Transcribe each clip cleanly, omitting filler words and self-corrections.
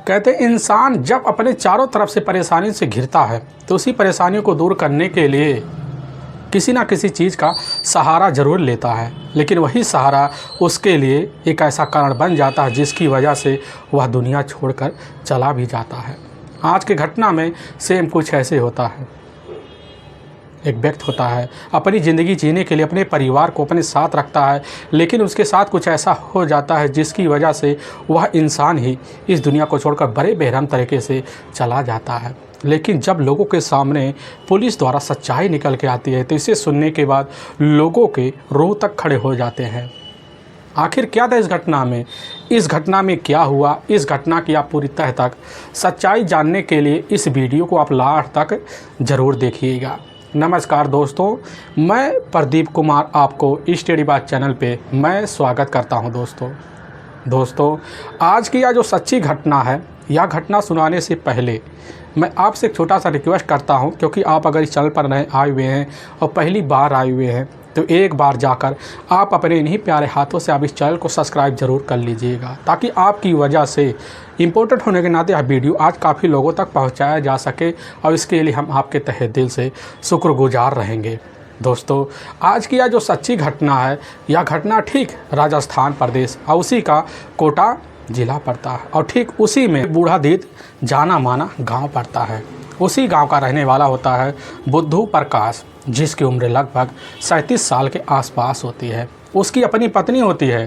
कहते हैं इंसान जब अपने चारों तरफ से परेशानी से घिरता है तो उसी परेशानियों को दूर करने के लिए किसी ना किसी चीज़ का सहारा ज़रूर लेता है, लेकिन वही सहारा उसके लिए एक ऐसा कारण बन जाता है जिसकी वजह से वह दुनिया छोड़कर चला भी जाता है। आज की घटना में सेम कुछ ऐसे होता है। एक व्यक्ति होता है, अपनी ज़िंदगी जीने के लिए अपने परिवार को अपने साथ रखता है, लेकिन उसके साथ कुछ ऐसा हो जाता है जिसकी वजह से वह इंसान ही इस दुनिया को छोड़कर बड़े बेरहम तरीके से चला जाता है। लेकिन जब लोगों के सामने पुलिस द्वारा सच्चाई निकल के आती है तो इसे सुनने के बाद लोगों के रूह तक खड़े हो जाते हैं। आखिर क्या था इस घटना में क्या हुआ, इस घटना की आप पूरी तह तक सच्चाई जानने के लिए इस वीडियो को आप लास्ट तक ज़रूर देखिएगा। नमस्कार दोस्तों, मैं प्रदीप कुमार आपको स्टडी बात चैनल पे मैं स्वागत करता हूं। दोस्तों आज की यह जो सच्ची घटना है, यह घटना सुनाने से पहले मैं आपसे एक छोटा सा रिक्वेस्ट करता हूं, क्योंकि आप अगर इस चैनल पर नए आए हुए हैं और पहली बार आए हुए हैं तो एक बार जाकर आप अपने इन्हीं प्यारे हाथों से आप इस चैनल को सब्सक्राइब ज़रूर कर लीजिएगा, ताकि आपकी वजह से इम्पोर्टेंट होने के नाते यह वीडियो आज काफ़ी लोगों तक पहुंचाया जा सके, और इसके लिए हम आपके तहे दिल से शुक्रगुजार रहेंगे। दोस्तों आज की यह जो सच्ची घटना है, यह घटना ठीक राजस्थान प्रदेश और उसी का कोटा ज़िला पड़ता है, और ठीक उसी में बूढ़ादीद जाना माना गांव पड़ता है। उसी गांव का रहने वाला होता है बुद्धू प्रकाश, जिसकी उम्र लगभग 37 साल के आसपास होती है। उसकी अपनी पत्नी होती है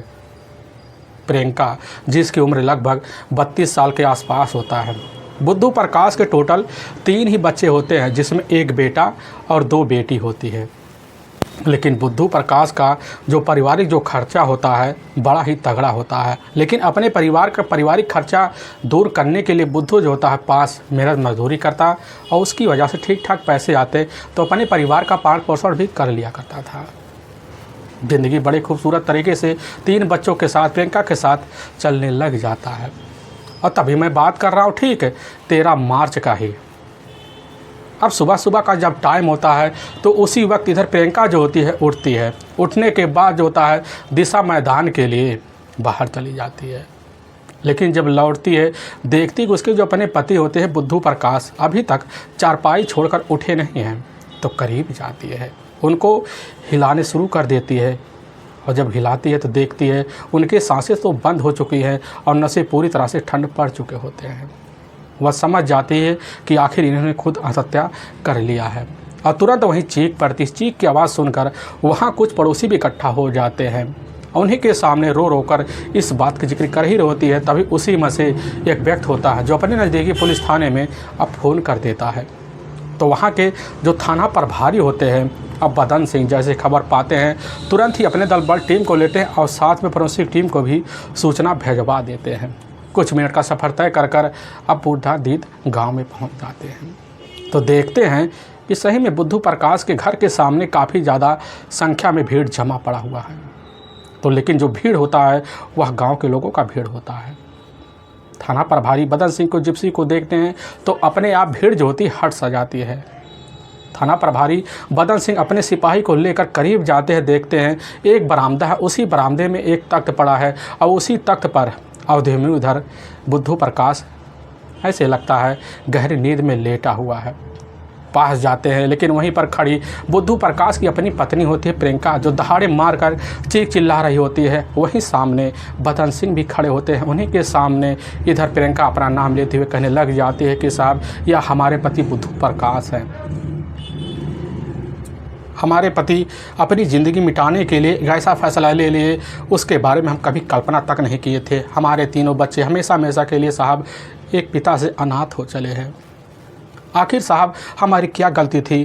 प्रियंका, जिसकी उम्र लगभग 32 साल के आसपास होता है। बुद्धू प्रकाश के टोटल 3 ही बच्चे होते हैं, जिसमें एक बेटा और 2 बेटी होती है। लेकिन बुद्धू प्रकाश का जो पारिवारिक जो खर्चा होता है बड़ा ही तगड़ा होता है, लेकिन अपने परिवार का पारिवारिक खर्चा दूर करने के लिए बुद्धू जो होता है पास मेहनत मजदूरी करता, और उसकी वजह से ठीक ठाक पैसे आते तो अपने परिवार का पालन पोषण भी कर लिया करता था। ज़िंदगी बड़े खूबसूरत तरीके से 3 बच्चों के साथ प्रियंका के साथ चलने लग जाता है। और तभी मैं बात कर रहा हूँ ठीक 13 मार्च का ही। अब सुबह का जब टाइम होता है तो उसी वक्त इधर प्रियंका जो होती है उठती है। उठने के बाद जो होता है दिशा मैदान के लिए बाहर चली जाती है, लेकिन जब लौटती है देखती कि उसके जो अपने पति होते हैं बुद्धू प्रकाश अभी तक चारपाई छोड़कर उठे नहीं हैं, तो करीब जाती है, उनको हिलाने शुरू कर देती है। और जब हिलाती है तो देखती है उनके सांसें तो बंद हो चुकी हैं और नसें पूरी तरह से ठंड पड़ चुके होते हैं। वह समझ जाती है कि आखिर इन्होंने खुद आत्महत्या कर लिया है, और तुरंत वहीं चीख पड़ती। चीख की आवाज़ सुनकर वहाँ कुछ पड़ोसी भी इकट्ठा हो जाते हैं, उन्हीं के सामने रो कर इस बात की जिक्र कर ही होती है। तभी उसी में से एक व्यक्ति होता है जो अपने नज़दीकी पुलिस थाने में अब फ़ोन कर देता है। तो वहाँ के जो थाना प्रभारी होते हैं अब बदन सिंह जैसे खबर पाते हैं, तुरंत ही अपने दल बल टीम को लेते हैं और साथ में फोरेंसिक टीम को भी सूचना भेजवा देते हैं। कुछ मिनट का सफ़र तय कर अब बूढ़ादीद गांव में पहुंच जाते हैं, तो देखते हैं कि सही में बुद्धू प्रकाश के घर के सामने काफ़ी ज़्यादा संख्या में भीड़ जमा पड़ा हुआ है। तो लेकिन जो भीड़ होता है वह गांव के लोगों का भीड़ होता है। थाना प्रभारी बदन सिंह को जिप्सी को देखते हैं तो अपने आप भीड़ जो होती हट सा जाती है। थाना प्रभारी बदन सिंह अपने सिपाही को लेकर करीब जाते हैं, देखते हैं एक बरामदा है, उसी बरामदे में एक तख्त पड़ा है और उसी तख्त पर अवधि में उधर बुद्धू प्रकाश ऐसे लगता है गहरी नींद में लेटा हुआ है। पास जाते हैं, लेकिन वहीं पर खड़ी बुद्धू प्रकाश की अपनी पत्नी होती है प्रियंका, जो दहाड़े मारकर चीख चिल्ला रही होती है। वहीं सामने बदन सिंह भी खड़े होते हैं, उन्हीं के सामने इधर प्रियंका अपना नाम लेते हुए कहने लग जाती है कि साहब यह हमारे पति बुद्धू प्रकाश हैं। हमारे पति अपनी ज़िंदगी मिटाने के लिए ऐसा फैसला ले लिए उसके बारे में हम कभी कल्पना तक नहीं किए थे। हमारे 3 बच्चे हमेशा के लिए साहब एक पिता से अनाथ हो चले हैं। आखिर साहब हमारी क्या गलती थी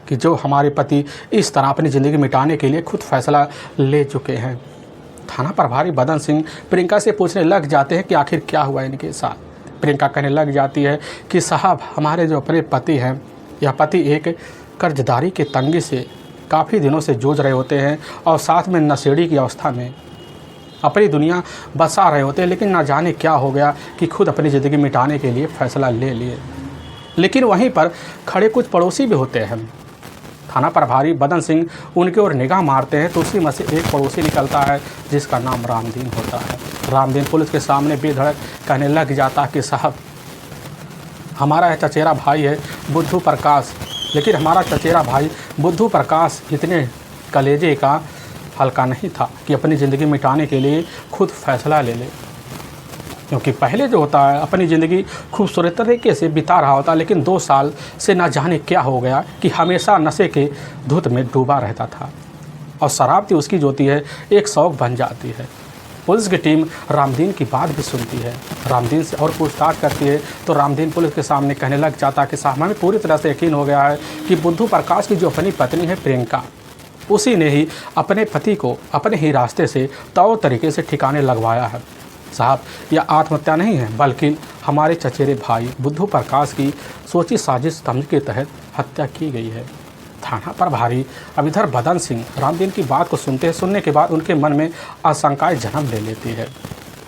कि जो हमारे पति इस तरह अपनी ज़िंदगी मिटाने के लिए खुद फैसला ले चुके हैं। थाना प्रभारी बदन सिंह प्रियंका से पूछने लग जाते हैं कि आखिर क्या हुआ इनके साथ। प्रियंका कहने लग जाती है कि साहब हमारे जो अपने पति हैं, यह पति एक कर्जदारी के तंगी से काफ़ी दिनों से जूझ रहे होते हैं और साथ में नशेड़ी की अवस्था में अपनी दुनिया बसा रहे होते हैं, लेकिन ना जाने क्या हो गया कि खुद अपनी ज़िंदगी मिटाने के लिए फ़ैसला ले लिए। लेकिन वहीं पर खड़े कुछ पड़ोसी भी होते हैं। थाना प्रभारी बदन सिंह उनके ओर निगाह मारते हैं तो उसी में से एक पड़ोसी निकलता है जिसका नाम रामदीन होता है। रामदीन पुलिस के सामने बेधड़क कहने लग जाता कि साहब, हमारा यह चचेरा भाई है बुद्धू प्रकाश, लेकिन हमारा चचेरा भाई बुद्धू प्रकाश इतने कलेजे का हल्का नहीं था कि अपनी ज़िंदगी मिटाने के लिए खुद फैसला ले ले। क्योंकि पहले जो होता है अपनी ज़िंदगी खूबसूरत तरीके से बिता रहा होता, लेकिन 2 साल से ना जाने क्या हो गया कि हमेशा नशे के धुत में डूबा रहता था और शराब थी उसकी जो होती है एक शौक बन जाती है। पुलिस की टीम रामदीन की बात भी सुनती है, रामदीन से और पूछताछ करती है तो रामदीन पुलिस के सामने कहने लग जाता कि साहब, हमें पूरी तरह से यकीन हो गया है कि बुद्धू प्रकाश की जो अपनी पत्नी है प्रियंका, उसी ने ही अपने पति को अपने ही रास्ते से तौर तरीके से ठिकाने लगवाया है। साहब, यह आत्महत्या नहीं है बल्कि हमारे चचेरे भाई बुद्धू प्रकाश की सोची साजिश समझ के तहत हत्या की गई है। थाना प्रभारी अब इधर बदन सिंह रामदीन की बात को सुनने के बाद उनके मन में आशंकाएं जन्म ले लेती है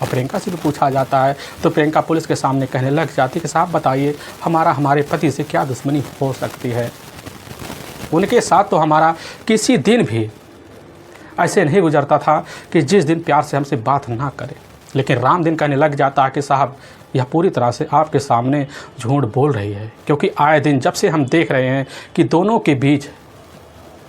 और प्रियंका से भी पूछा जाता है तो प्रियंका पुलिस के सामने कहने लग जाती कि साहब बताइए, हमारे पति से क्या दुश्मनी हो सकती है? उनके साथ तो हमारा किसी दिन भी ऐसे नहीं गुजरता था कि जिस दिन प्यार से हमसे बात ना करे। लेकिन रामदीन कहने लग जाता है कि साहब, यह पूरी तरह से आपके सामने झूठ बोल रही है, क्योंकि आए दिन जब से हम देख रहे हैं कि दोनों के बीच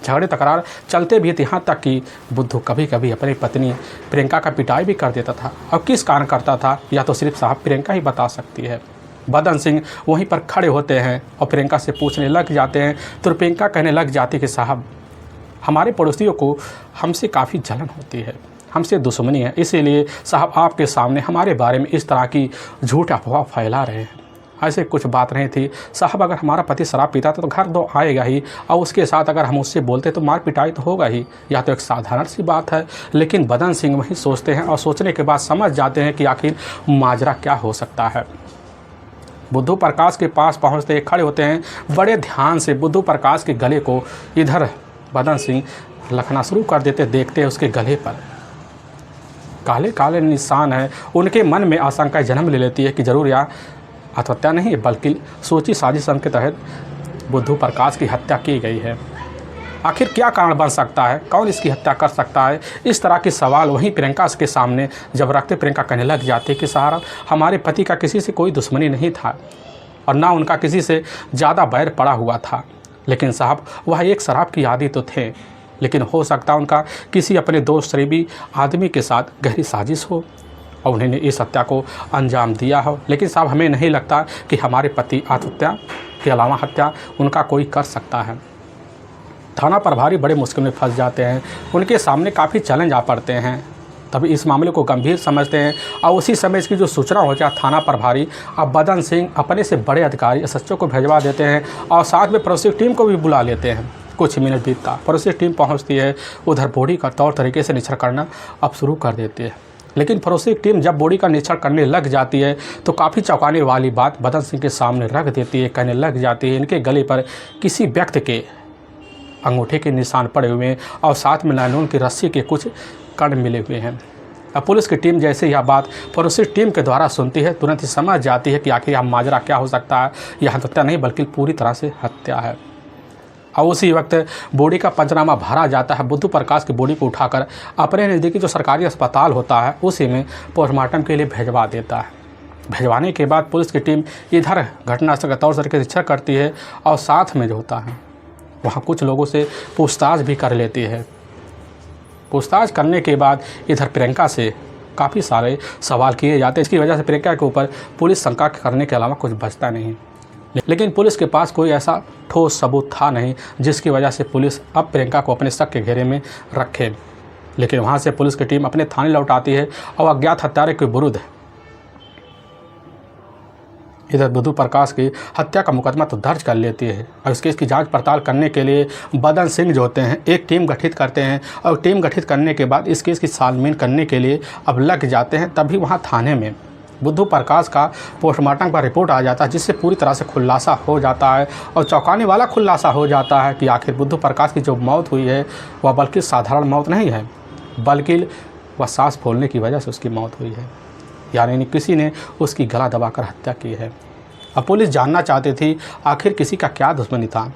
झगड़े तकरार चलते भी थे, यहाँ तक कि बुद्धू कभी कभी अपनी पत्नी प्रियंका का पिटाई भी कर देता था। और किस कारण करता था या तो सिर्फ साहब प्रियंका ही बता सकती है। बदन सिंह वहीं पर खड़े होते हैं और प्रियंका से पूछने लग जाते हैं तो प्रियंका कहने लग जाती कि साहब, हमारे पड़ोसियों को हमसे काफ़ी जलन होती है, हमसे दुश्मनी है, इसीलिए साहब आपके सामने हमारे बारे में इस तरह की झूठ अफवाह फैला रहे हैं। ऐसे कुछ बात नहीं थी साहब, अगर हमारा पति शराब पीता था तो घर तो आएगा ही, और उसके साथ अगर हम उससे बोलते तो मार पिटाई तो होगा ही। यह तो एक साधारण सी बात है। लेकिन बदन सिंह वही सोचते हैं और सोचने के बाद समझ जाते हैं कि आखिर माजरा क्या हो सकता है। बुद्धू प्रकाश के पास पहुंचते खड़े होते हैं, बड़े ध्यान से बुद्धू प्रकाश के गले को इधर बदन सिंह लखना शुरू कर देते। देखते हैं उसके गले पर काले काले निशान है। उनके मन में आशंका जन्म ले लेती है कि जरूर यह आत्महत्या नहीं है बल्कि सोची साजिश के तहत बुद्धू प्रकाश की हत्या की गई है। आखिर क्या कारण बन सकता है, कौन इसकी हत्या कर सकता है? इस तरह के सवाल वहीं प्रियंका के सामने जब रखते, प्रियंका कहने लग जाती है कि साहब, हमारे पति का किसी से कोई दुश्मनी नहीं था और ना उनका किसी से ज़्यादा बैर पड़ा हुआ था, लेकिन साहब वह एक शराब की आदी तो थे, लेकिन हो सकता है उनका किसी अपने दोस्त शरीबी आदमी के साथ गहरी साजिश हो और उन्होंने इस हत्या को अंजाम दिया हो। लेकिन साहब हमें नहीं लगता कि हमारे पति आत्महत्या के अलावा हत्या उनका कोई कर सकता है। थाना प्रभारी बड़े मुश्किल में फंस जाते हैं, उनके सामने काफ़ी चैलेंज आ पड़ते हैं। तभी इस मामले को गंभीर समझते हैं और उसी समय इसकी जो सूचना हो जाए थाना प्रभारी अब बदन सिंह अपने से बड़े अधिकारी एसएचओ को भेजवा देते हैं और साथ में पड़ोसी टीम को भी बुला लेते हैं। कुछ मिनट बीतता, पड़ोसी टीम पहुंचती है, उधर बॉडी का तौर तरीके से निरीक्षण करना अब शुरू कर देती है। लेकिन पड़ोसी टीम जब बॉडी का निरीक्षण करने लग जाती है तो काफ़ी चौंकाने वाली बात बदन सिंह के सामने रख देती है। कहने लग जाती है इनके गले पर किसी व्यक्ति के अंगूठे के निशान पड़े हुए हैं और साथ में नायलॉन की रस्सी के कुछ कण मिले हुए हैं। अब पुलिस की टीम जैसे यह बात पड़ोसी टीम के द्वारा सुनती है, तुरंत ही समझ जाती है कि आखिर यह माजरा क्या हो सकता है। यह हत्या नहीं बल्कि पूरी तरह से हत्या है। और उसी वक्त बॉडी का पंचनामा भरा जाता है। बुद्धू प्रकाश की बॉडी को उठाकर अपने नज़दीकी जो सरकारी अस्पताल होता है उसी में पोस्टमार्टम के लिए भेजवा देता है। भेजवाने के बाद पुलिस की टीम इधर घटनास्थल का तौर तरीके से निरीक्षण करती है और साथ में जो होता है वहाँ कुछ लोगों से पूछताछ भी कर लेती है। पूछताछ करने के बाद इधर प्रियंका से काफ़ी सारे सवाल किए जाते हैं। इसकी वजह से प्रियंका के ऊपर पुलिस शंका करने के अलावा कुछ बचता नहीं। लेकिन पुलिस के पास कोई ऐसा ठोस सबूत था नहीं जिसकी वजह से पुलिस अब प्रियंका को अपने शक के घेरे में रखे। लेकिन वहाँ से पुलिस की टीम अपने थाने लौट आती है और अज्ञात हत्यारे के विरुद्ध इधर बुद्धू प्रकाश की हत्या का मुकदमा तो दर्ज कर लेती है और इस केस की जांच पड़ताल करने के लिए बदन सिंह जो होते हैं एक टीम गठित करते हैं और टीम गठित करने के बाद इस केस की छानबीन करने के लिए अब लग जाते हैं। तभी वहाँ थाने में बुद्धू प्रकाश का पोस्टमार्टम का रिपोर्ट आ जाता है जिससे पूरी तरह से खुलासा हो जाता है और चौंकाने वाला खुलासा हो जाता है कि आखिर बुद्धू प्रकाश की जो मौत हुई है वह बल्कि साधारण मौत नहीं है बल्कि वह सांस फूलने की वजह से उसकी मौत हुई है, यानी किसी ने उसकी गला दबाकर हत्या की है। अब पुलिस जानना चाहती थी आखिर किसी का क्या दुश्मनी था।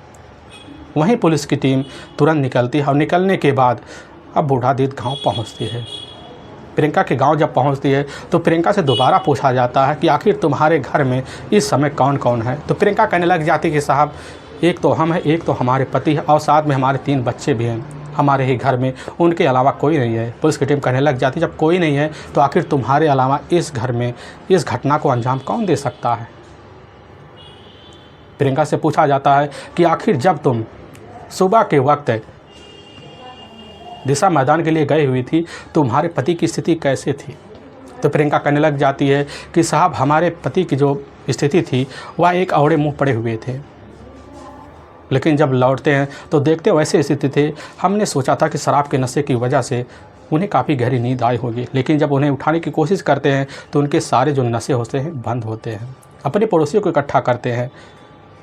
वहीं पुलिस की टीम तुरंत निकलती है और निकलने के बाद अब बूढ़ादीद गांव पहुंचती है। प्रियंका के गांव जब पहुंचती है तो प्रियंका से दोबारा पूछा जाता है कि आखिर तुम्हारे घर में इस समय कौन कौन है। तो प्रियंका कहने लग जाती है कि साहब, एक तो हम हैं, एक तो हमारे पति है और साथ में हमारे 3 बच्चे भी हैं हमारे ही घर में, उनके अलावा कोई नहीं है। पुलिस की टीम कहने लग जाती है जब कोई नहीं है तो आखिर तुम्हारे अलावा इस घर में इस घटना को अंजाम कौन दे सकता है। प्रियंका से पूछा जाता है कि आखिर जब तुम सुबह के वक्त दिशा मैदान के लिए गई हुई थी तुम्हारे पति की स्थिति कैसे थी। तो प्रियंका कहने लग जाती है कि साहब, हमारे पति की जो स्थिति थी वह एक औड़े मुंह पड़े हुए थे, लेकिन जब लौटते हैं तो देखते वैसे स्थिति थे। हमने सोचा था कि शराब के नशे की वजह से उन्हें काफ़ी गहरी नींद आई होगी, लेकिन जब उन्हें उठाने की कोशिश करते हैं तो उनके सारे जो नशे होते हैं बंद होते हैं। अपने पड़ोसियों को इकट्ठा करते हैं,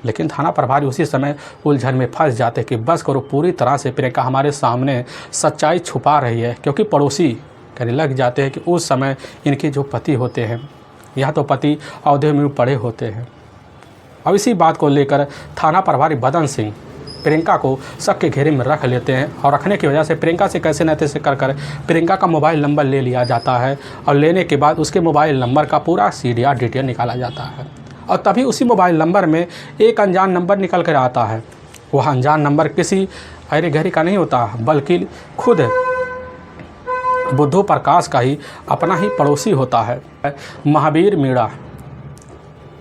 लेकिन थाना प्रभारी उसी समय उलझन में फंस जाते कि बस करो, पूरी तरह से प्रियंका हमारे सामने सच्चाई छुपा रही है। क्योंकि पड़ोसी कहने लग जाते हैं कि उस समय इनके जो पति होते हैं या तो पति औहदे में पड़े होते हैं। अब इसी बात को लेकर थाना प्रभारी बदन सिंह प्रियंका को शक के घेरे में रख लेते हैं और रखने की वजह से प्रियंका से कैसे न तैसे कर प्रियंका का मोबाइल नंबर ले लिया जाता है और लेने के बाद उसके मोबाइल नंबर का पूरा CDR डिटेल निकाला जाता है। और तभी उसी मोबाइल नंबर में एक अनजान नंबर निकल कर आता है। वह अनजान नंबर किसी अरे गहरी का नहीं होता, बल्कि खुद बुद्धू प्रकाश का ही अपना ही पड़ोसी होता है, महावीर मीणा,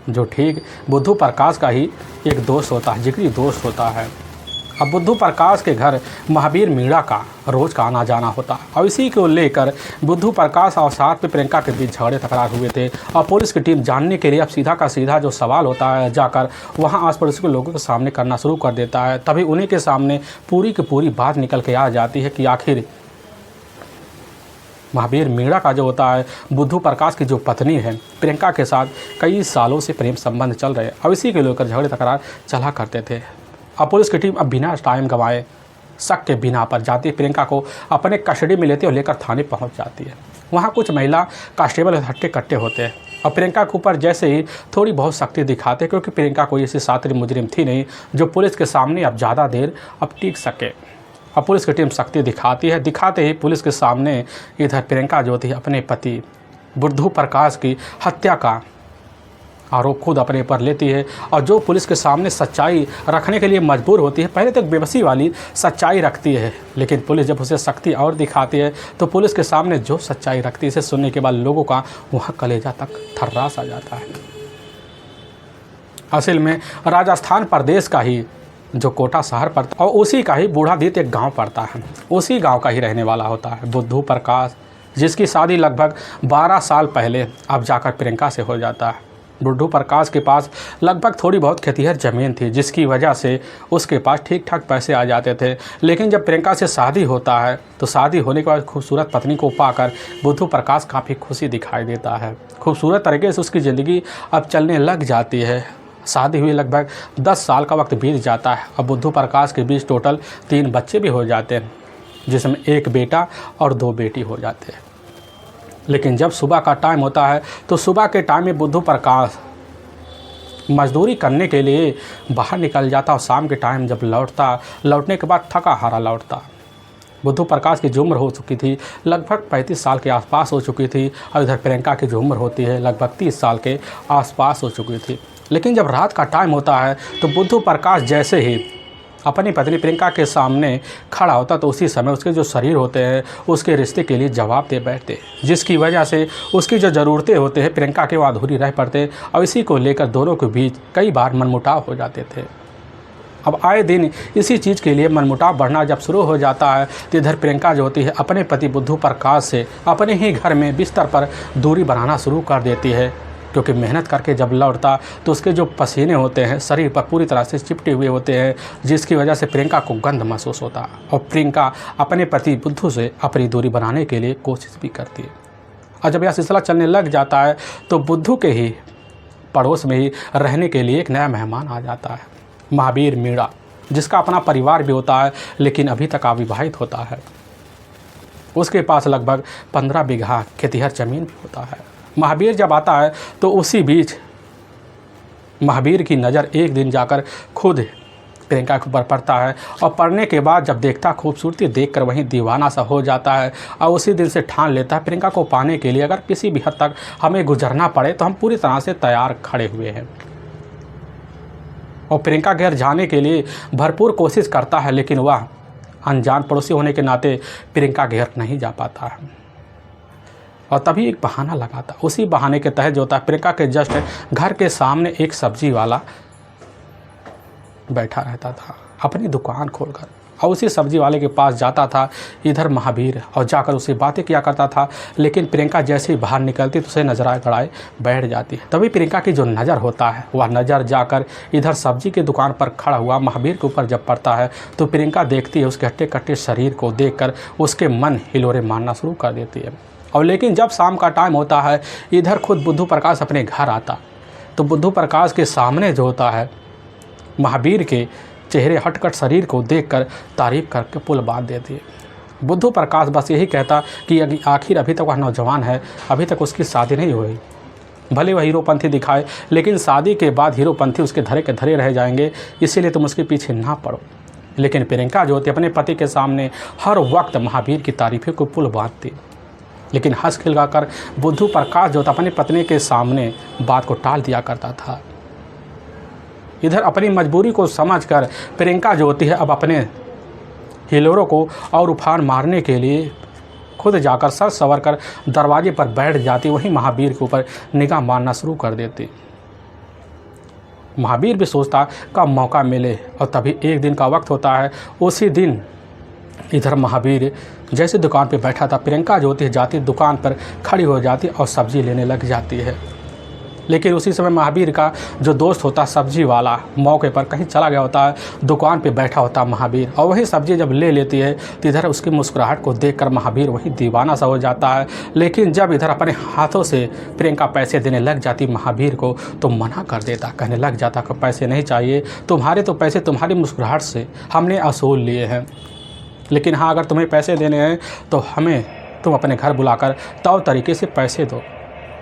जो ठीक बुद्धू प्रकाश का ही एक दोस्त होता है, जिगरी दोस्त होता है। अब बुद्धू प्रकाश के घर महावीर मीणा का रोज़ का आना जाना होता है और इसी को लेकर बुद्धू प्रकाश और साथ में प्रियंका के बीच झगड़े तकरार हुए थे। और पुलिस की टीम जानने के लिए अब सीधा का सीधा जो सवाल होता है जाकर वहां आस पड़ोस के लोगों के सामने करना शुरू कर देता है। तभी उन्हीं के सामने पूरी की पूरी बात निकल के आ जाती है कि आखिर महावीर मीणा का जो होता है बुद्धू प्रकाश की जो पत्नी है प्रियंका के साथ कई सालों से प्रेम संबंध चल रहे और इसी के लेकर झगड़े तकरार चला करते थे। अब पुलिस की टीम अब बिना टाइम गंवाए शक के बिना पर जाती प्रियंका को अपने कस्टडी में लेती और लेकर थाने पहुंच जाती है। वहां कुछ महिला कांस्टेबल हट्टे कट्टे होते हैं और प्रियंका के ऊपर जैसे ही थोड़ी बहुत सख्ती दिखाते, क्योंकि प्रियंका कोई ऐसी शातिर मुजरिम थी नहीं जो पुलिस के सामने अब ज़्यादा देर अब टिक सके। अब पुलिस की टीम सख्ती दिखाती है। दिखाते ही पुलिस के सामने इधर प्रियंका जो थी अपने पति बुद्धू प्रकाश की हत्या का आरोप खुद अपने पर लेती है और जो पुलिस के सामने सच्चाई रखने के लिए मजबूर होती है। पहले तो एक बेबसी वाली सच्चाई रखती है, लेकिन पुलिस जब उसे सख्ती और दिखाती है तो पुलिस के सामने जो सच्चाई रखती है इसे सुनने के बाद लोगों का वहाँ कलेजा तक थर्रास आ जाता है। असल में राजस्थान प्रदेश का ही जो कोटा शहर पड़ता और उसी का ही बूढ़ादीत एक गांव पड़ता है, उसी गांव का ही रहने वाला होता है बुद्धू प्रकाश, जिसकी शादी लगभग 12 साल पहले अब जाकर प्रियंका से हो जाता है। बुद्धू प्रकाश के पास लगभग थोड़ी बहुत खेतिहर ज़मीन थी, जिसकी वजह से उसके पास ठीक ठाक पैसे आ जाते थे। लेकिन जब प्रियंका से शादी होता है तो शादी होने के बाद खूबसूरत पत्नी को पाकर बुद्धू प्रकाश काफ़ी खुशी दिखाई देता है। खूबसूरत तरीके से उसकी ज़िंदगी अब चलने लग जाती है। शादी हुई लगभग 10 साल का वक्त बीत जाता है। अब बुद्धू प्रकाश के बीच टोटल 3 बच्चे भी हो जाते हैं, जिसमें 1 बेटा और 2 बेटी हो जाते हैं। लेकिन जब सुबह का टाइम होता है तो सुबह के टाइम में बुद्धू प्रकाश मजदूरी करने के लिए बाहर निकल जाता और शाम के टाइम जब लौटने के बाद थका हारा लौटता। बुद्धू प्रकाश की जो उम्र हो चुकी थी लगभग 35 साल के आसपास हो चुकी थी और इधर प्रियंका की जो उम्र होती है लगभग 30 साल के आसपास हो चुकी थी। लेकिन जब रात का टाइम होता है तो बुद्धू प्रकाश जैसे ही अपनी पत्नी प्रियंका के सामने खड़ा होता तो उसी समय उसके जो शरीर होते हैं उसके रिश्ते के लिए जवाब दे बैठते, जिसकी वजह से उसकी जो ज़रूरतें होते हैं प्रियंका के वो अधूरी रह पड़ते और इसी को लेकर दोनों के बीच कई बार मनमुटाव हो जाते थे। अब आए दिन इसी चीज़ के लिए मनमुटाव बढ़ना जब शुरू हो जाता है तो इधर प्रियंका जो होती है अपने पति बुद्धू प्रकाश से अपने ही घर में बिस्तर पर दूरी बनाना शुरू कर देती है, क्योंकि मेहनत करके जब लौटता तो उसके जो पसीने होते हैं शरीर पर पूरी तरह से चिपटे हुए होते हैं, जिसकी वजह से प्रियंका को गंध महसूस होता है और प्रियंका अपने पति बुद्धू से अपनी दूरी बनाने के लिए कोशिश भी करती है। और जब यह सिलसिला चलने लग जाता है तो बुद्धू के ही पड़ोस में ही रहने के लिए एक नया मेहमान आ जाता है, महावीर मीणा, जिसका अपना परिवार भी होता है लेकिन अभी तक अविवाहित होता है। उसके पास लगभग 15 बीघा खेतिहर ज़मीन होता है। महावीर जब आता है तो उसी बीच महावीर की नज़र एक दिन जाकर खुद प्रियंका के ऊपर पड़ता है और पढ़ने के बाद जब देखता खूबसूरती देखकर वहीं दीवाना सा हो जाता है और उसी दिन से ठान लेता है प्रियंका को पाने के लिए अगर किसी भी हद तक हमें गुजरना पड़े तो हम पूरी तरह से तैयार खड़े हुए हैं। और प्रियंका के घर जाने के लिए भरपूर कोशिश करता है, लेकिन वह अनजान पड़ोसी होने के नाते प्रियंका के घर नहीं जा पाता है। और तभी एक बहाना लगाता, उसी बहाने के तहत जो होता है प्रियंका के जस्ट घर के सामने एक सब्जी वाला बैठा रहता था अपनी दुकान खोलकर, और उसी सब्जी वाले के पास जाता था इधर महावीर और जाकर उससे बातें किया करता था। लेकिन प्रियंका जैसे ही बाहर निकलती तो उसे नजराए गड़ाए बैठ जाती है। तभी प्रियंका की जो नज़र होता है वह नज़र जाकर इधर सब्जी की दुकान पर खड़ा हुआ महावीर के ऊपर जब पड़ता है तो प्रियंका देखती है उसके हट्टे कट्टे शरीर को देखकर उसके मन हिलोरे मारना शुरू कर देती है। और लेकिन जब शाम का टाइम होता है इधर खुद बुद्धू प्रकाश अपने घर आता तो बुद्धू प्रकाश के सामने जो होता है महावीर के चेहरे हटकट शरीर को देखकर तारीफ करके पुल बांध देती है। बुद्धू प्रकाश बस यही कहता कि आखिर अभी तक वह नौजवान है, अभी तक उसकी शादी नहीं हुई। भले वह हीरोपंथी दिखाए लेकिन शादी के बाद हीरोपंथी उसके धरे के धरे रह जाएंगे, इसीलिए तुम उसके पीछे ना पड़ो। लेकिन प्रियंका जो होती अपने पति के सामने हर वक्त महावीर की तारीफों को पुल बांधती, लेकिन हंस खिलगाकर बुद्धू प्रकाश जो था अपनी पत्नी के सामने बात को टाल दिया करता था। इधर अपनी मजबूरी को समझकर प्रियंका जो होती है अब अपने हिलोरों को और उफान मारने के लिए खुद जाकर सर संवर कर दरवाजे पर बैठ जाती, वहीं महावीर के ऊपर निगाह मारना शुरू कर देती। महावीर भी सोचता कब मौका मिले, और तभी एक दिन का वक्त होता है। उसी दिन इधर महावीर जैसे दुकान पर बैठा था प्रियंका जो होती है जाती दुकान पर खड़ी हो जाती और सब्जी लेने लग जाती है। लेकिन उसी समय महावीर का जो दोस्त होता सब्जी वाला मौके पर कहीं चला गया होता है, दुकान पे बैठा होता महावीर, और वही सब्जी जब ले लेती है तो इधर उसकी मुस्कुराहट को देखकर महावीर वही दीवाना सा हो जाता है। लेकिन जब इधर अपने हाथों से प्रियंका पैसे देने लग जाती महावीर को तो मना कर देता, कहने लग जाता कि पैसे नहीं चाहिए, तुम्हारे तो पैसे तुम्हारी मुस्कुराहट से हमने असूल लिए हैं, लेकिन हाँ अगर तुम्हें पैसे देने हैं तो हमें तुम अपने घर बुलाकर तौर तरीके से पैसे दो।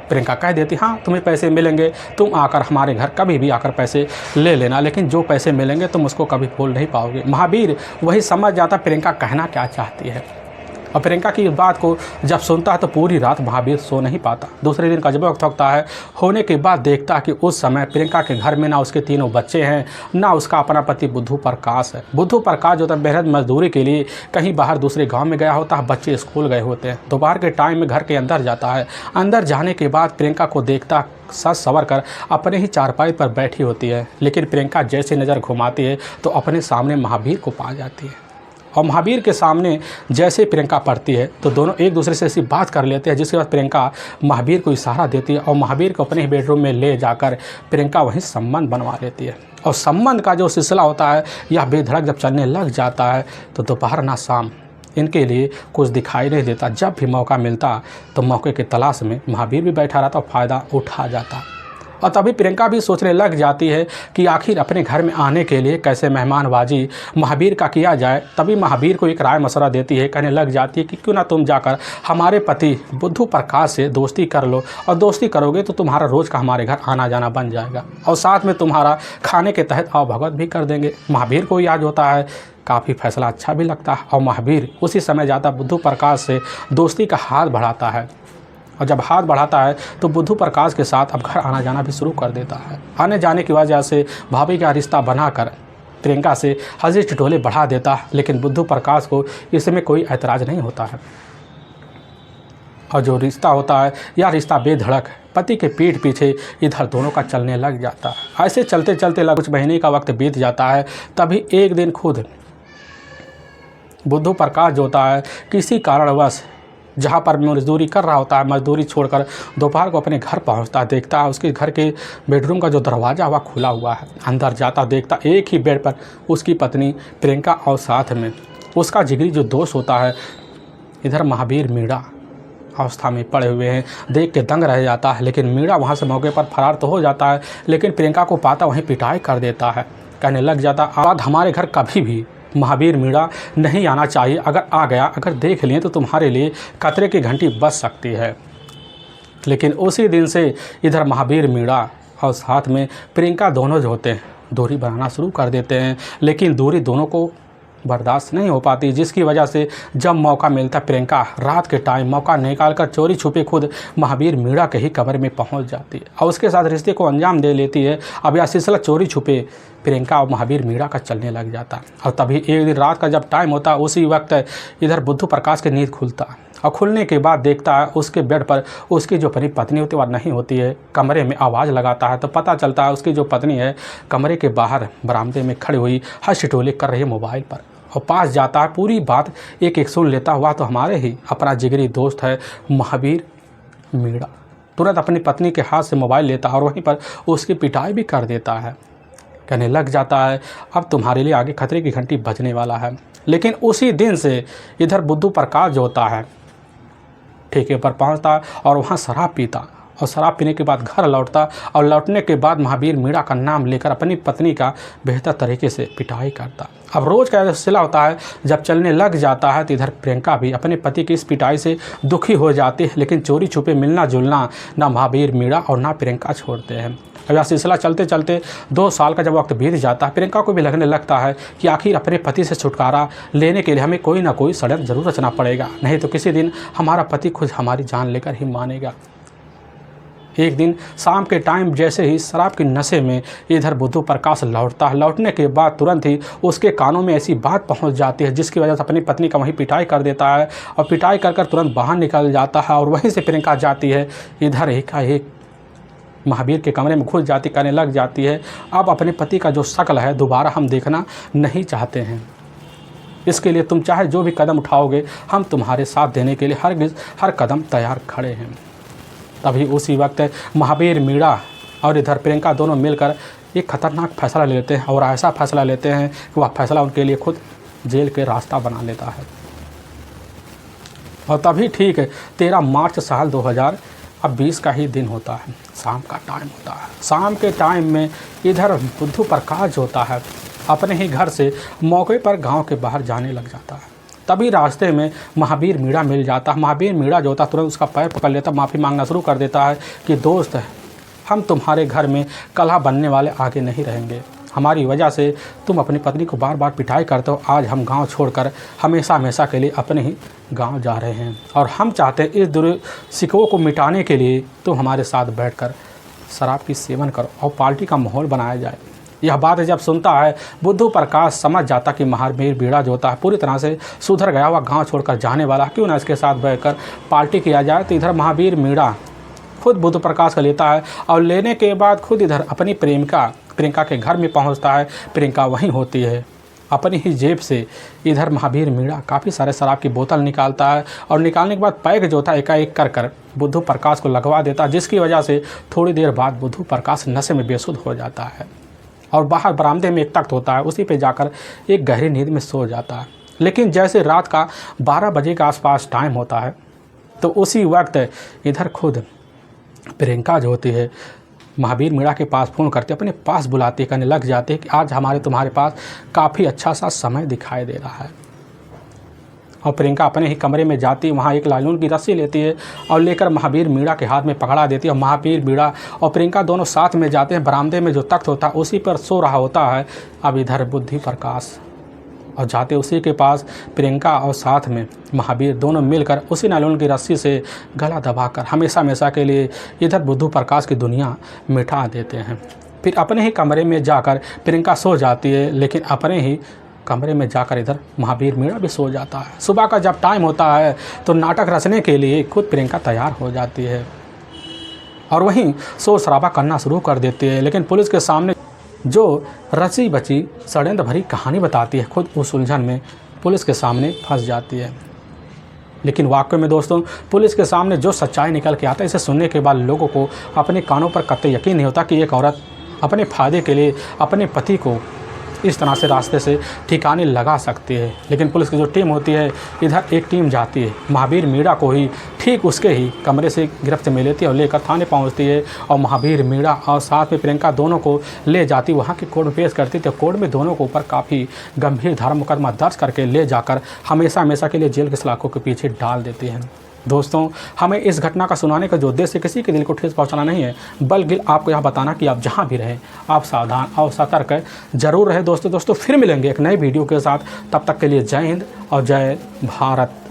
प्रियंका कह देती हाँ तुम्हें पैसे मिलेंगे, तुम आकर हमारे घर कभी भी आकर पैसे ले लेना, लेकिन जो पैसे मिलेंगे तुम उसको कभी भूल नहीं पाओगे। महावीर वही समझ जाता प्रियंका कहना क्या चाहती है, और प्रियंका की बात को जब सुनता है तो पूरी रात महावीर सो नहीं पाता। दूसरे दिन का जब वक्त होता है होने के बाद देखता कि उस समय प्रियंका के घर में ना उसके तीनों बच्चे हैं, ना उसका अपना पति बुद्धू प्रकाश है। बुद्धू प्रकाश जो था बेहद मजदूरी के लिए कहीं बाहर दूसरे गांव में गया होता है, बच्चे स्कूल गए होते हैं। दोपहर के टाइम में घर के अंदर जाता है, अंदर जाने के बाद प्रियंका को देखता सच संवर कर अपने ही चारपाई पर बैठी होती है। लेकिन प्रियंका जैसे नज़र घुमाती है तो अपने सामने महावीर को पा जाती है, और महावीर के सामने जैसे प्रियंका पड़ती है तो दोनों एक दूसरे से ऐसी बात कर लेते हैं, जिसके बाद प्रियंका महावीर को इशारा देती है और महावीर को अपने ही बेडरूम में ले जाकर प्रियंका वहीं संबंध बनवा लेती है। और संबंध का जो सिलसिला होता है यह बेधड़क जब चलने लग जाता है तो दोपहर ना शाम इनके लिए कुछ दिखाई नहीं देता। जब भी मौका मिलता तो मौके की तलाश में महावीर भी बैठा रहता और फ़ायदा उठा जाता। और तभी प्रियंका भी सोचने लग जाती है कि आखिर अपने घर में आने के लिए कैसे मेहमानबाजी महावीर का किया जाए। तभी महावीर को एक राय मशवरा देती है, कहने लग जाती है कि क्यों ना तुम जाकर हमारे पति बुद्धू प्रकाश से दोस्ती कर लो, और दोस्ती करोगे तो तुम्हारा रोज़ का हमारे घर आना जाना बन जाएगा, और साथ में तुम्हारा खाने के तहत आवभगत भी कर देंगे। महावीर को याद होता है, काफ़ी फैसला अच्छा भी लगता है, और महावीर उसी समय जाता बुद्धू प्रकाश से दोस्ती का हाथ बढ़ाता है। और जब हाथ बढ़ाता है तो बुद्धू प्रकाश के साथ अब घर आना जाना भी शुरू कर देता है। आने जाने की वजह से भाभी का रिश्ता बनाकर प्रियंका से हंसी ठिठोले बढ़ा देता है, लेकिन बुद्धू प्रकाश को इसमें कोई ऐतराज़ नहीं होता है। और जो रिश्ता होता है यह रिश्ता बेधड़क पति के पीठ पीछे इधर दोनों का चलने लग जाता है। ऐसे चलते चलते कुछ महीने का वक्त बीत जाता है। तभी एक दिन खुद बुद्धू प्रकाश जो होता है किसी कारणवश जहाँ पर मजदूरी कर रहा होता है, मजदूरी छोड़कर दोपहर को अपने घर पहुँचता है, देखता है उसके घर के बेडरूम का जो दरवाज़ा वह खुला हुआ है। अंदर जाता देखता एक ही बेड पर उसकी पत्नी प्रियंका और साथ में उसका जिगरी जो दोस्त होता है इधर महावीर मीणा अवस्था में पड़े हुए हैं। देख के दंग रह जाता है, लेकिन मीणा वहाँ से मौके पर फरार तो हो जाता है, लेकिन प्रियंका को पाता वहीं पिटाई कर देता है। कहने लग जाता आज हमारे घर कभी भी महावीर मीणा नहीं आना चाहिए, अगर आ गया अगर देख लिए तो तुम्हारे लिए खतरे की घंटी बज सकती है। लेकिन उसी दिन से इधर महावीर मीणा और साथ में प्रियंका दोनों जो होते हैं दूरी बनाना शुरू कर देते हैं, लेकिन दूरी दोनों को बर्दाश्त नहीं हो पाती, जिसकी वजह से जब मौका मिलता प्रियंका रात के टाइम मौका निकालकर चोरी छुपे खुद महावीर मीणा के ही कमरे में पहुंच जाती है और उसके साथ रिश्ते को अंजाम दे लेती है। अब यह सिलसिला चोरी छुपे प्रियंका और महावीर मीणा का चलने लग जाता है। और तभी एक दिन रात का जब टाइम होता है, उसी वक्त इधर बुद्धू प्रकाश की नींद खुलता है और खुलने के बाद देखता है उसके बेड पर उसकी जो पत्नी होती है वह नहीं होती है। कमरे में आवाज़ लगाता है तो पता चलता है उसकी जो पत्नी है कमरे के बाहर बरामदे में खड़ी हुई हंस ठिठोली कर रही है मोबाइल पर। और पास जाता है, पूरी बात एक एक सुन लेता हुआ तो हमारे ही अपना जिगरी दोस्त है महावीर मीणा तुरंत अपनी पत्नी के हाथ से मोबाइल लेता है और वहीं पर उसकी पिटाई भी कर देता है। कहने लग जाता है अब तुम्हारे लिए आगे खतरे की घंटी बजने वाला है। लेकिन उसी दिन से इधर बुद्धू प्रकाश जो होता है ठेके पर पहुंचता और वहां शराब पीता और शराब पीने के बाद घर लौटता और लौटने के बाद महावीर मीणा का नाम लेकर अपनी पत्नी का बेहतर तरीके से पिटाई करता। अब रोज़ का सिलसिला होता है, जब चलने लग जाता है तो इधर प्रियंका भी अपने पति की इस पिटाई से दुखी हो जाती है, लेकिन चोरी छुपे मिलना जुलना ना महावीर मीणा और ना प्रियंका छोड़ते हैं। अब यह सिलसिला चलते चलते 2 साल का जब वक्त बीत जाता है, प्रियंका को भी लगने लगता है कि आखिर अपने पति से छुटकारा लेने के लिए हमें कोई ना कोई षड्यंत्र जरूर रचना पड़ेगा, नहीं तो किसी दिन हमारा पति खुद हमारी जान लेकर ही मानेगा। एक दिन शाम के टाइम जैसे ही शराब के नशे में इधर बुद्धू प्रकाश लौटता है, लौटने के बाद तुरंत ही उसके कानों में ऐसी बात पहुंच जाती है जिसकी वजह से अपनी पत्नी का वहीं पिटाई कर देता है और पिटाई कर तुरंत बाहर निकल जाता है। और वहीं से प्रियंका जाती है इधर एकाएक महावीर के कमरे में घुस जाती, कहने लग जाती है अब अपने पति का जो शक्ल है दोबारा हम देखना नहीं चाहते हैं। इसके लिए तुम चाहे जो भी कदम उठाओगे हम तुम्हारे साथ देने के लिए हर कदम तैयार खड़े हैं। तभी उसी वक्त महावीर मीणा और इधर प्रियंका दोनों मिलकर एक खतरनाक फैसला लेते हैं और ऐसा फैसला लेते हैं कि वह फैसला उनके लिए खुद जेल के रास्ता बना लेता है। और तभी ठीक 13 मार्च साल 2020 का ही दिन होता है, शाम का टाइम होता है। शाम के टाइम में इधर बुद्धू प्रकाश होता है अपने ही घर से मौके पर गांव के बाहर जाने लग जाता है। तभी रास्ते में महावीर मीणा मिल जाता है। महावीर मीणा जो होता है तुरंत उसका पैर पकड़ लेता, माफ़ी मांगना शुरू कर देता है कि दोस्त हम तुम्हारे घर में कलह बनने वाले आगे नहीं रहेंगे, हमारी वजह से तुम अपनी पत्नी को बार बार पिटाई करते हो। आज हम गांव छोड़कर हमेशा हमेशा के लिए अपने ही गांव जा रहे हैं और हम चाहते हैं इस दुर शिकवों को मिटाने के लिए तुम हमारे साथ बैठकर शराब की सेवन करो और पार्टी का माहौल बनाया जाए। यह बात जब सुनता है बुद्धू प्रकाश समझ जाता कि महावीर मीणा जो होता है पूरी तरह से सुधर गया हुआ गांव छोड़कर जाने वाला, क्यों ना इसके साथ बैठकर पार्टी किया जाए। तो इधर महावीर मीणा खुद बुद्धू प्रकाश का लेता है और लेने के बाद खुद इधर अपनी प्रियंका के घर में पहुंचता है। प्रियंका वहीं होती है, अपनी ही जेब से इधर महावीर मीणा काफ़ी सारे शराब की बोतल निकालता है और निकालने के बाद पैक जो था एकाएक कर बुद्धू प्रकाश को लगवा देता है, जिसकी वजह से थोड़ी देर बाद बुद्धू प्रकाश नशे में बेसुध हो जाता है और बाहर बरामदे में एक तख्त होता है, उसी पे जाकर एक गहरी नींद में सो जाता है। लेकिन जैसे रात का 12 बजे के आसपास टाइम होता है तो उसी वक्त इधर खुद प्रियंका जो होती है महावीर मीणा के पास फ़ोन करते अपने पास बुलाते कहने लग जाते हैं कि आज तुम्हारे पास काफ़ी अच्छा सा समय दिखाई दे रहा है। और प्रियंका अपने ही कमरे में जाती है, वहाँ एक लालून की रस्सी लेती है और लेकर महावीर मीणा के हाथ में पकड़ा देती है। और महावीर मीणा और प्रियंका दोनों साथ में जाते हैं, बरामदे में जो तख्त होता है उसी पर सो रहा होता है अब इधर बुद्धू प्रकाश, और जाते उसी के पास प्रियंका और साथ में महावीर दोनों मिलकर उसी नायलॉन की रस्सी से गला दबाकर हमेशा हमेशा के लिए इधर बुद्धू प्रकाश की दुनिया मिटा देते हैं। फिर अपने ही कमरे में जाकर प्रियंका सो जाती है, लेकिन अपने ही कमरे में जाकर इधर महावीर मीणा भी सो जाता है। सुबह का जब टाइम होता है तो नाटक रचने के लिए खुद प्रियंका तैयार हो जाती है और वहीं शोर शराबा करना शुरू कर देती है। लेकिन पुलिस के सामने जो रची बची षड्यंत्र भरी कहानी बताती है, खुद उस उलझन में पुलिस के सामने फंस जाती है। लेकिन वाकई में दोस्तों पुलिस के सामने जो सच्चाई निकल के आता है, इसे सुनने के बाद लोगों को अपने कानों पर कतई यकीन नहीं होता कि एक औरत अपने फ़ायदे के लिए अपने पति को इस तरह से रास्ते से ठिकाने लगा सकती है। लेकिन पुलिस की जो टीम होती है, इधर एक टीम जाती है महावीर मीणा को ही ठीक उसके ही कमरे से गिरफ्त में लेती है और लेकर थाने पहुंचती है और महावीर मीणा और साथ में प्रियंका दोनों को ले जाती, वहां की कोर्ट में पेश करती। तो कोर्ट में दोनों को ऊपर काफ़ी गंभीर धारा मुकदमा दर्ज करके ले जाकर हमेशा हमेशा के लिए जेल के सलाखों के पीछे डाल देती हैं। दोस्तों, हमें इस घटना का सुनाने का जो उद्देश्य किसी के दिल को ठेस पहुंचाना नहीं है, बल्कि आपको यह बताना कि आप जहां भी रहें आप सावधान और सतर्क जरूर रहें। दोस्तों फिर मिलेंगे एक नए वीडियो के साथ। तब तक के लिए जय हिंद और जय भारत।